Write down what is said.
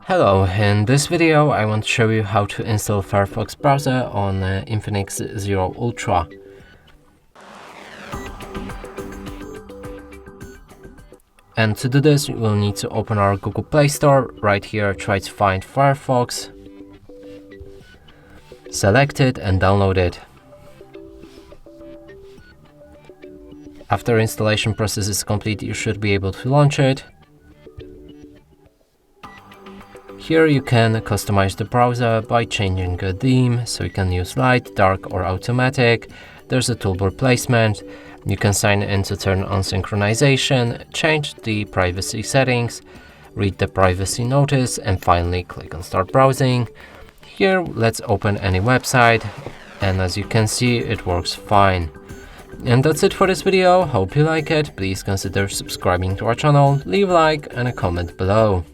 Hello, in this video I want to show you how to install Firefox browser on INFINIX Zero Ultra. And to do this, you will need to open our Google Play Store. Right here, try to find Firefox, select it and download it. After installation process is complete, you should be able to launch it. Here you can customize the browser by changing a theme, so you can use light, dark or automatic. There's a toolbar placement. You can sign in to turn on synchronization, change the privacy settings, read the privacy notice, and finally click on Start Browsing. Here let's open any website, and as you can see, it works fine. And that's it for this video. Hope you like it. Please consider subscribing to our channel, leave a like and a comment below.